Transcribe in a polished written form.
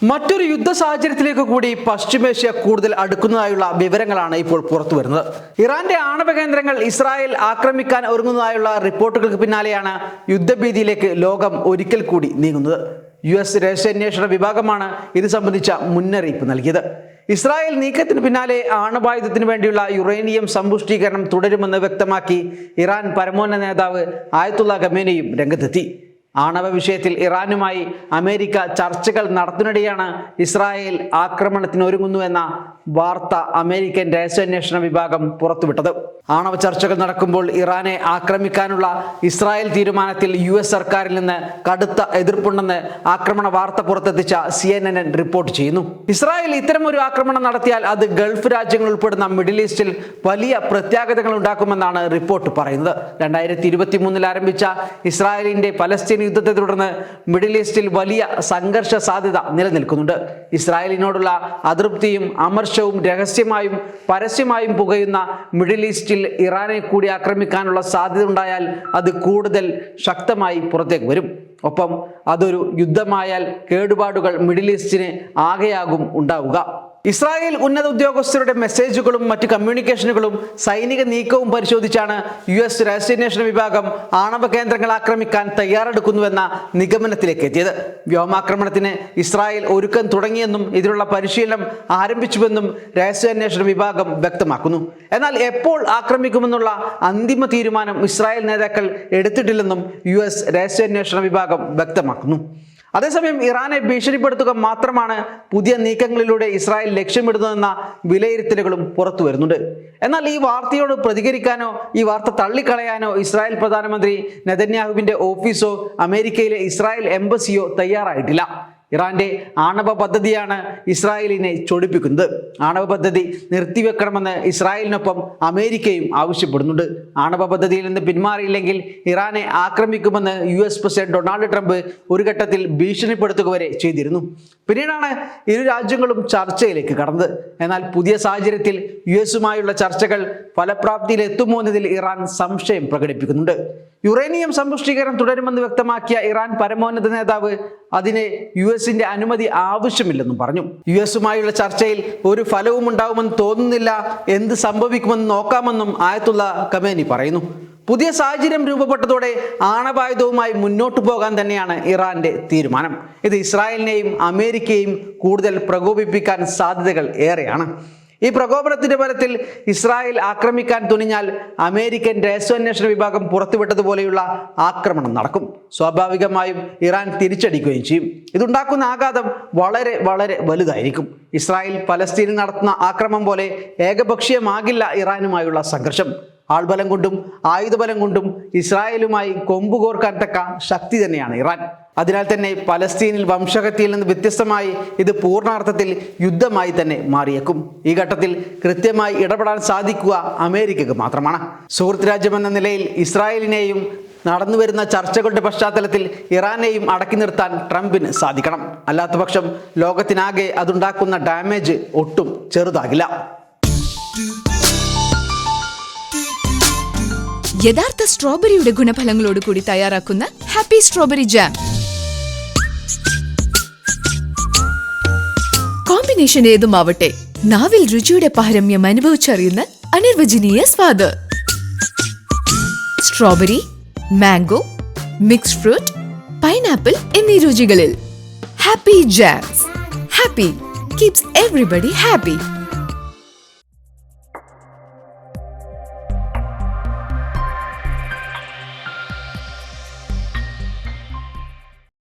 മറ്റൊരു യുദ്ധ സാഹചര്യത്തിലേക്ക് കൂടി പശ്ചിമേഷ്യ കൂടുതൽ അടുക്കുന്നതായുള്ള വിവരങ്ങളാണ് ഇപ്പോൾ പുറത്തുവരുന്നത്. ഇറാന്റെ ആണവ കേന്ദ്രങ്ങൾ ഇസ്രായേൽ ആക്രമിക്കാൻ ഒരുങ്ങുന്നതായുള്ള റിപ്പോർട്ടുകൾക്ക് പിന്നാലെയാണ് യുദ്ധഭീതിയിലേക്ക് ലോകം ഒരിക്കൽ കൂടി നീങ്ങുന്നത്. US രഹസ്യാന്വേഷണ വിഭാഗമാണ് ഇത് സംബന്ധിച്ച മുന്നറിയിപ്പ് നൽകിയത്. ഇസ്രായേൽ നീക്കത്തിന് പിന്നാലെ ആണവായുധത്തിന് വേണ്ടിയുള്ള യുറേനിയം സമ്പുഷ്ടീകരണം തുടരുമെന്ന് വ്യക്തമാക്കി ഇറാൻ പരമോന്നത നേതാവ് ആയത്തുള്ള ഖമേനിയും രംഗത്തെത്തി. ആണവ വിഷയത്തിൽ ഇറാനുമായി അമേരിക്ക ചർച്ചകൾ നടത്തുന്നിടെയാണ് ഇസ്രായേൽ ആക്രമണത്തിന് ഒരുങ്ങുന്നുവെന്ന വാർത്ത അമേരിക്കൻ രഹസ്യാന്വേഷണ വിഭാഗം പുറത്തുവിട്ടത്. ആണവ ചർച്ചകൾ നടക്കുമ്പോൾ ഇറാനെ ആക്രമിക്കാനുള്ള ഇസ്രായേൽ തീരുമാനത്തിൽ US സർക്കാരിൽ നിന്ന് കടുത്ത എതിർപ്പുണ്ടെന്ന് ആക്രമണ വാർത്ത പുറത്തെത്തിച്ച CNN റിപ്പോർട്ട് ചെയ്യുന്നു. ഇസ്രായേൽ ഇത്തരമൊരു ആക്രമണം നടത്തിയാൽ അത് ഗൾഫ് രാജ്യങ്ങൾ ഉൾപ്പെടുന്ന മിഡിൽ ഈസ്റ്റിൽ വലിയ പ്രത്യാഘാതങ്ങൾ ഉണ്ടാക്കുമെന്നാണ് റിപ്പോർട്ട് പറയുന്നത്. 2023 ആരംഭിച്ച ഇസ്രായേലിന്റെ പലസ്തീൻ യുദ്ധത്തെ തുടർന്ന് മിഡിൽ ഈസ്റ്റിൽ വലിയ സംഘർഷ സാധ്യത നിലനിൽക്കുന്നുണ്ട്. ഇസ്രായേലിനോടുള്ള അതൃപ്തിയും അമർഷവും രഹസ്യമായും പരസ്യമായും പുകയുന്ന മിഡിൽ ഈസ്റ്റിൽ ഇറാനെ കൂടി ആക്രമിക്കാനുള്ള സാധ്യത ഉണ്ടായാൽ അത് കൂടുതൽ ശക്തമായി പുറത്തേക്ക് വരും. ഒപ്പം അതൊരു യുദ്ധമായാൽ കേടുപാടുകൾ മിഡിൽ ഈസ്റ്റിന് ആകെയാകും ഉണ്ടാവുക. ഇസ്രായേൽ ഉന്നത ഉദ്യോഗസ്ഥരുടെ മെസ്സേജുകളും മറ്റ് കമ്മ്യൂണിക്കേഷനുകളും സൈനിക നീക്കവും പരിശോധിച്ചാണ് US രഹസ്യാന്വേഷണ വിഭാഗം ആണവ കേന്ദ്രങ്ങൾ ആക്രമിക്കാൻ തയ്യാറെടുക്കുന്നുവെന്ന നിഗമനത്തിലേക്ക് എത്തിയത്. വ്യോമാക്രമണത്തിന് ഇസ്രായേൽ ഒരുക്കം തുടങ്ങിയെന്നും ഇതിനുള്ള പരിശീലനം ആരംഭിച്ചുവെന്നും രഹസ്യാന്വേഷണ വിഭാഗം വ്യക്തമാക്കുന്നു. എന്നാൽ എപ്പോൾ ആക്രമിക്കുമെന്നുള്ള അന്തിമ തീരുമാനം ഇസ്രായേൽ നേതാക്കൾ എടുത്തിട്ടില്ലെന്നും US രഹസ്യാന്വേഷണ വിഭാഗം വ്യക്തമാക്കുന്നു. അതേസമയം ഇറാനെ ഭീഷണിപ്പെടുത്തുക മാത്രമാണ് പുതിയ നീക്കങ്ങളിലൂടെ ഇസ്രായേൽ ലക്ഷ്യമിടുന്നതെന്ന വിലയിരുത്തലുകളും പുറത്തു വരുന്നുണ്ട്. എന്നാൽ ഈ വാർത്തയോട് പ്രതികരിക്കാനോ ഈ വാർത്ത തള്ളിക്കളയാനോ ഇസ്രായേൽ പ്രധാനമന്ത്രി നെതന്യാഹുവിന്റെ ഓഫീസോ അമേരിക്കയിലെ ഇസ്രായേൽ എംബസിയോ തയ്യാറായിട്ടില്ല. ഇറാന്റെ ആണവ പദ്ധതിയാണ് ഇസ്രായേലിനെ ചൊടിപ്പിക്കുന്നത്. ആണവ പദ്ധതി നിർത്തിവെക്കണമെന്ന് ഇസ്രായേലിനൊപ്പം അമേരിക്കയും ആവശ്യപ്പെടുന്നുണ്ട്. ആണവ പദ്ധതിയിൽ നിന്ന് പിന്മാറിയില്ലെങ്കിൽ ഇറാനെ ആക്രമിക്കുമെന്ന് US പ്രസിഡന്റ് ഡൊണാൾഡ് ട്രംപ് ഒരു ഘട്ടത്തിൽ ഭീഷണിപ്പെടുത്തുക വരെ ചെയ്തിരുന്നു. പിന്നീടാണ് ഇരു രാജ്യങ്ങളും ചർച്ചയിലേക്ക് കടന്നത്. എന്നാൽ പുതിയ സാഹചര്യത്തിൽ US-ഉമായുള്ള ചർച്ചകൾ ഫലപ്രാപ്തിയിലെത്തുമോ എന്നതിൽ ഇറാൻ സംശയം പ്രകടിപ്പിക്കുന്നുണ്ട്. യുറേനിയം സമ്പുഷ്ടീകരണം തുടരുമെന്ന് വ്യക്തമാക്കിയ ഇറാൻ പരമോന്നത നേതാവ് അതിന് US-ന്റെ അനുമതി ആവശ്യമില്ലെന്നും പറഞ്ഞു. US-ഉമായുള്ള ചർച്ചയിൽ ഒരു ഫലവും ഉണ്ടാവുമെന്ന് തോന്നുന്നില്ല, എന്ത് സംഭവിക്കുമെന്ന് നോക്കാമെന്നും ആയത്തുള്ള ഖമേനി പറയുന്നു. പുതിയ സാഹചര്യം രൂപപ്പെട്ടതോടെ ആണവായുധവുമായി മുന്നോട്ടു പോകാൻ തന്നെയാണ് ഇറാന്റെ തീരുമാനം. ഇത് ഇസ്രായേലിനെയും അമേരിക്കയെയും കൂടുതൽ പ്രകോപിപ്പിക്കാൻ സാധ്യതകൾ ഏറെയാണ്. ഈ പ്രകോപനത്തിന്റെ ഫലത്തിൽ ഇസ്രായേൽ ആക്രമിക്കാൻ തുനിഞ്ഞാൽ അമേരിക്കൻ രഹസ്യാന്വേഷണ വിഭാഗം പുറത്തുവിട്ടതുപോലെയുള്ള ആക്രമണം നടക്കും. സ്വാഭാവികമായും ഇറാൻ തിരിച്ചടിക്കുകയും ചെയ്യും. ഇതുണ്ടാക്കുന്ന ആഘാതം വളരെ വളരെ വലുതായിരിക്കും. ഇസ്രായേൽ പലസ്തീനിൽ നടത്തുന്ന ആക്രമണം പോലെ ഏകപക്ഷീയമാകില്ല ഇറാനുമായുള്ള സംഘർഷം. ആൾബലം കൊണ്ടും ആയുധബലം കൊണ്ടും ഇസ്രായേലുമായി കൊമ്പുകോർക്കാൻ തക്ക ശക്തി തന്നെയാണ് ഇറാൻ. അതിനാൽ തന്നെ പലസ്തീനിൽ വംശഹത്യയിൽ നിന്ന് വ്യത്യസ്തമായി ഇത് പൂർണ്ണാർത്ഥത്തിൽ യുദ്ധമായി തന്നെ മാറിയേക്കും. ഈ ഘട്ടത്തിൽ കൃത്യമായി ഇടപെടാൻ സാധിക്കുക അമേരിക്കക്ക് മാത്രമാണ്. സുഹൃത്ത് രാജ്യമെന്ന നിലയിൽ ഇസ്രായേലിനെയും നടന്നുവരുന്ന ചർച്ചകളുടെ പശ്ചാത്തലത്തിൽ ഇറാനെയും അടക്കി നിർത്താൻ ട്രംപിന് സാധിക്കണം. അല്ലാത്തപക്ഷം ലോകത്തിനാകെ അതുണ്ടാക്കുന്ന ഡാമേജ് ഒട്ടും ചെറുതാകില്ല. യഥാർത്ഥ സ്ട്രോബെറിയുടെ ഗുണഫലങ്ങളോട് കൂടി തയ്യാറാക്കുന്ന ഹാപ്പി സ്ട്രോബെറി ജാം. കോമ്പിനേഷൻ ഏതുമാവട്ടെ, നാവിൽ രുചിയുടെ പാരമ്യം അനുഭവിച്ചറിയുന്ന അനിർവചനീയ സ്വാദ്. Strawberry, mango, mixed fruit, pineapple എന്നീ രുചികളിൽ Happy jams. Happy keeps everybody happy.